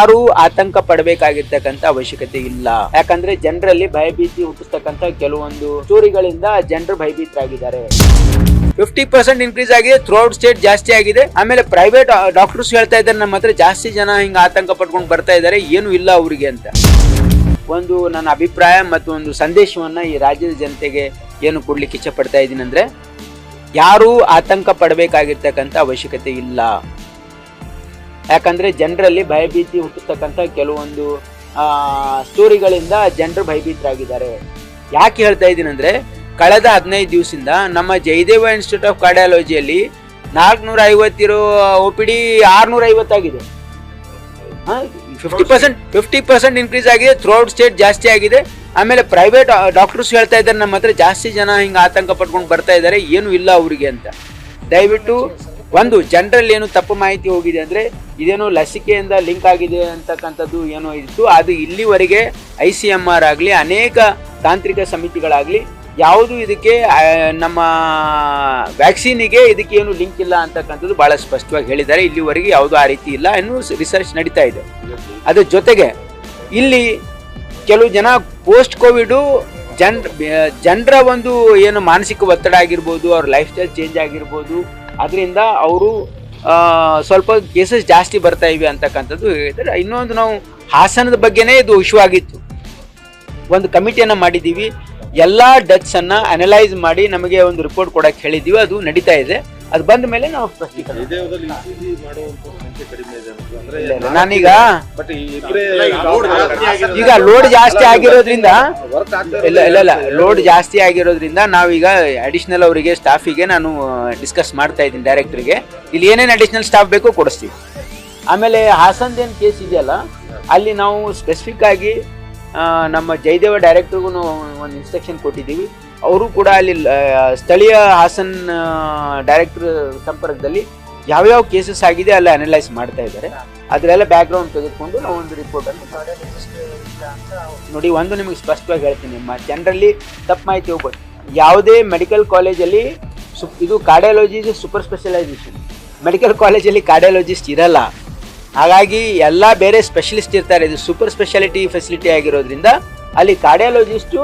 ಯಾರು ಆತಂಕ ಪಡಬೇಕಾಗಿರ್ತಕ್ಕಂಥ ಅವಶ್ಯಕತೆ ಇಲ್ಲ. ಯಾಕಂದ್ರೆ ಜನರಲ್ಲಿ ಭಯಭೀತಿ ಹುಟ್ಟಿಸ್ತಕ್ಕಂಥ ಕೆಲವೊಂದು ಸ್ಟೋರಿಗಳಿಂದ ಜನರು ಭಯಭೀತರಾಗಿದ್ದಾರೆ. 50% ಇನ್ಕ್ರೀಸ್ ಆಗಿದೆ, ಥ್ರೂಔಟ್ ಸ್ಟೇಟ್ ಜಾಸ್ತಿ ಆಗಿದೆ. ಆಮೇಲೆ ಪ್ರೈವೇಟ್ ಡಾಕ್ಟರ್ಸ್ ಹೇಳ್ತಾ ಇದ್ದಾರೆ ನಮ್ಮ ಹತ್ರ ಜಾಸ್ತಿ ಜನ ಹಿಂಗ ಆತಂಕ ಪಡ್ಕೊಂಡು ಬರ್ತಾ ಇದ್ದಾರೆ, ಏನು ಇಲ್ಲ ಅವರಿಗೆ ಅಂತ. ಒಂದು ನನ್ನ ಅಭಿಪ್ರಾಯ ಮತ್ತು ಒಂದು ಸಂದೇಶವನ್ನ ಈ ರಾಜ್ಯದ ಜನತೆಗೆ ಏನು ಕೊಡ್ಲಿಕ್ಕೆ ಇಚ್ಛೆ ಪಡ್ತಾ ಇದ್ದೀನಿ ಅಂದ್ರೆ, ಯಾರು ಆತಂಕ ಪಡಬೇಕಾಗಿರ್ತಕ್ಕಂಥ ಅವಶ್ಯಕತೆ ಇಲ್ಲ. ಯಾಕಂದ್ರೆ ಜನರಲ್ಲಿ ಭಯಭೀತಿ ಹುಟ್ಟಿಸ್ತಕ್ಕಂಥ ಕೆಲವೊಂದು ಸ್ಟೋರಿಗಳಿಂದ ಜನರು ಭಯಭೀತರಾಗಿದ್ದಾರೆ. ಯಾಕೆ ಹೇಳ್ತಾ ಇದ್ದೀನಿ ಅಂದ್ರೆ, ಕಳೆದ 15 ದಿವಸದಿಂದ ನಮ್ಮ ಜಯದೇವ ಇನ್ಸ್ಟಿಟ್ಯೂಟ್ ಆಫ್ ಕಾರ್ಡಿಯಾಲಜಿಯಲ್ಲಿ 450 ಇರೋ OPD 650 ಆಗಿದೆ. 50% ಇನ್ಕ್ರೀಸ್ ಆಗಿದೆ, ಥ್ರೂಔಟ್ ಸ್ಟೇಟ್ ಜಾಸ್ತಿ ಆಗಿದೆ. ಆಮೇಲೆ ಪ್ರೈವೇಟ್ ಡಾಕ್ಟರ್ಸ್ ಹೇಳ್ತಾ ಇದ್ದಾರೆ ನಮ್ಮ ಹತ್ರ ಜಾಸ್ತಿ ಜನ ಹಿಂಗ ಆತಂಕ ಪಡ್ಕೊಂಡು ಬರ್ತಾ ಇದ್ದಾರೆ, ಏನು ಇಲ್ಲ ಅವರಿಗೆ ಅಂತ. ದಯವಿಟ್ಟು ಒಂದು ಜನರಲ್ಲಿ ಏನು ತಪ್ಪು ಮಾಹಿತಿ ಹೋಗಿದೆ ಅಂದ್ರೆ, ಇದೇನು ಲಸಿಕೆಯಿಂದ ಲಿಂಕ್ ಆಗಿದೆ ಅಂತಕ್ಕಂಥದ್ದು ಏನೋ ಇತ್ತು. ಅದು ಇಲ್ಲಿವರೆಗೆ ICMR ಆಗಲಿ ಅನೇಕ ತಾಂತ್ರಿಕ ಸಮಿತಿಗಳಾಗಲಿ ಯಾವುದು ಇದಕ್ಕೆ ನಮ್ಮ ವ್ಯಾಕ್ಸಿನಿಗೆ ಇದಕ್ಕೆ ಏನು ಲಿಂಕ್ ಇಲ್ಲ ಅಂತಕ್ಕಂಥದ್ದು ಬಹಳ ಸ್ಪಷ್ಟವಾಗಿ ಹೇಳಿದ್ದಾರೆ. ಇಲ್ಲಿವರೆಗೆ ಯಾವುದು ಆ ರೀತಿ ಇಲ್ಲ, ಇನ್ನೂ ರಿಸರ್ಚ್ ನಡೀತಾ ಇದೆ. ಅದ್ರ ಜೊತೆಗೆ ಇಲ್ಲಿ ಕೆಲವು ಜನ ಪೋಸ್ಟ್ ಕೋವಿಡ್ ಜನರ ಒಂದು ಏನು ಮಾನಸಿಕ ಒತ್ತಡ ಆಗಿರ್ಬೋದು, ಅವ್ರ ಲೈಫ್ ಸ್ಟೈಲ್ ಚೇಂಜ್ ಆಗಿರ್ಬೋದು, ಅದರಿಂದ ಅವರು ಸ್ವಲ್ಪ ಕೇಸಸ್ ಜಾಸ್ತಿ ಬರ್ತಾ ಇವೆ ಅಂತಕ್ಕಂಥದ್ದು ಹೇಳಿದ್ದಾರೆ. ಇನ್ನೊಂದು, ನಾವು ಹಾಸನದ ಬಗ್ಗೆನೇ ಇದು ಇಶ್ಯೂ ಆಗಿತ್ತು. ಒಂದು ಕಮಿಟಿಯನ್ನು ಮಾಡಿದ್ದೀವಿ, ಎಲ್ಲ ಡೆತ್ಸ್ ಅನ್ನ ಅನಲೈಸ್ ಮಾಡಿ ನಮಗೆ ಒಂದು ರಿಪೋರ್ಟ್ ಕೊಡಕ್ಕೆ ಹೇಳಿದ್ದೀವಿ. ಅದು ನಡೀತಾ ಇದೆ. ಅದು ಬಂದ ಮೇಲೆ ನಾವು ಸ್ಪಷ್ಟೀಕರಣ. ನಾನೀಗ ಈಗ ಲೋಡ್ ಜಾಸ್ತಿ ಆಗಿರೋದ್ರಿಂದ ಇಲ್ಲ ಲೋಡ್ ಜಾಸ್ತಿ ಆಗಿರೋದ್ರಿಂದ ನಾವೀಗ ಅಡಿಷನಲ್ ಅವರಿಗೆ ಸ್ಟಾಫಿಗೆ ನಾನು ಡಿಸ್ಕಸ್ ಮಾಡ್ತಾ ಇದ್ದೀನಿ, ಡೈರೆಕ್ಟರ್ಗೆ. ಇಲ್ಲಿ ಏನೇನು ಅಡಿಷನಲ್ ಸ್ಟಾಫ್ ಬೇಕೋ ಕೊಡಿಸ್ತೀವಿ. ಆಮೇಲೆ ಹಾಸನದೇನು ಕೇಸ್ ಇದೆಯಲ್ಲ, ಅಲ್ಲಿ ನಾವು ಸ್ಪೆಸಿಫಿಕ್ ಆಗಿ ನಮ್ಮ ಜಯದೇವ ಡೈರೆಕ್ಟರ್ಗೂ ಒಂದು ಇನ್ಸ್ಟ್ರಕ್ಷನ್ ಕೊಟ್ಟಿದ್ದೀವಿ. ಅವರು ಕೂಡ ಅಲ್ಲಿ ಸ್ಥಳೀಯ ಹಾಸನ್ ಡೈರೆಕ್ಟರ್ ಸಂಪರ್ಕದಲ್ಲಿ ಯಾವ್ಯಾವ ಕೇಸಸ್ ಆಗಿದೆ ಅಲ್ಲ ಅನಲೈಸ್ ಮಾಡ್ತಾ ಇದ್ದಾರೆ. ಅದರೆಲ್ಲ ಬ್ಯಾಕ್ಗ್ರೌಂಡ್ ತೆಗೆದುಕೊಂಡು ನಾವು ಒಂದು ರಿಪೋರ್ಟ್ ಅನ್ನು ನೋಡಿ. ಒಂದು ನಿಮಗೆ ಸ್ಪಷ್ಟವಾಗಿ ಹೇಳ್ತೀನಿ, ನಿಮ್ಮ ಜನರಲ್ಲಿ ತಪ್ಪು ಮಾಹಿತಿ ಹೋಗ್ಬೋದು. ಯಾವುದೇ ಮೆಡಿಕಲ್ ಕಾಲೇಜಲ್ಲಿ ಇದು ಕಾರ್ಡಿಯಾಲಜಿ ಸೂಪರ್ ಸ್ಪೆಷಲೈಸೇಷನ್, ಮೆಡಿಕಲ್ ಕಾಲೇಜಲ್ಲಿ ಕಾರ್ಡಿಯಾಲಜಿಸ್ಟ್ ಇರಲ್ಲ. ಹಾಗಾಗಿ ಎಲ್ಲ ಬೇರೆ ಸ್ಪೆಷಲಿಸ್ಟ್ ಇರ್ತಾರೆ. ಇದು ಸೂಪರ್ ಸ್ಪೆಷಾಲಿಟಿ ಫೆಸಿಲಿಟಿ ಆಗಿರೋದ್ರಿಂದ ಅಲ್ಲಿ ಕಾರ್ಡಿಯಾಲಜಿಸ್ಟು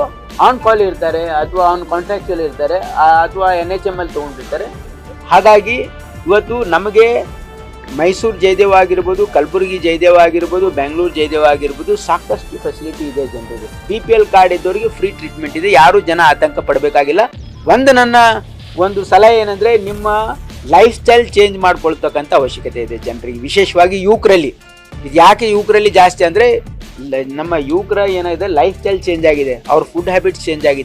ಆನ್ ಕಾಲ್ ಇರ್ತಾರೆ, ಅಥವಾ ಆನ್ ಕಾಂಟ್ರಾಕ್ಚುಯಲ್ ಇರ್ತಾರೆ, ಅಥವಾ NHML ತೊಗೊಂಡಿರ್ತಾರೆ. ಹಾಗಾಗಿ ಇವತ್ತು ನಮಗೆ ಮೈಸೂರು ಜಯದೇವ ಆಗಿರ್ಬೋದು, ಕಲಬುರಗಿ ಜಯದೇವ ಆಗಿರ್ಬೋದು, ಬೆಂಗಳೂರು ಜಯದೇವ ಆಗಿರ್ಬೋದು, ಸಾಕಷ್ಟು ಫೆಸಿಲಿಟಿ ಇದೆ ಜನರಿಗೆ. BPL ಕಾರ್ಡ್ ಇದ್ದವರಿಗೆ ಫ್ರೀ ಟ್ರೀಟ್ಮೆಂಟ್ ಇದೆ. ಯಾರು ಜನ ಆತಂಕ ಪಡಬೇಕಾಗಿಲ್ಲ. ನನ್ನ ಒಂದು ಸಲಹೆ ಏನಂದರೆ, ನಿಮ್ಮ ಲೈಫ್ ಸ್ಟೈಲ್ ಚೇಂಜ್ ಮಾಡ್ಕೊಳ್ತಕ್ಕಂಥ ಅವಶ್ಯಕತೆ ಇದೆ ಜನರಿಗೆ, ವಿಶೇಷವಾಗಿ ಯುವಕರಲ್ಲಿ. ಇದು ಯಾಕೆ ಯುವಕರಲ್ಲಿ ಜಾಸ್ತಿ ಅಂದರೆ, ನಮ್ಮ ಯುವಕರ ಏನಾಗಿದೆ, ಲೈಫ್ ಸ್ಟೈಲ್ ಚೇಂಜ್ ಆಗಿದೆ, ಅವ್ರ ಫುಡ್ ಹ್ಯಾಬಿಟ್ಸ್ ಚೇಂಜ್ ಆಗಿದೆ.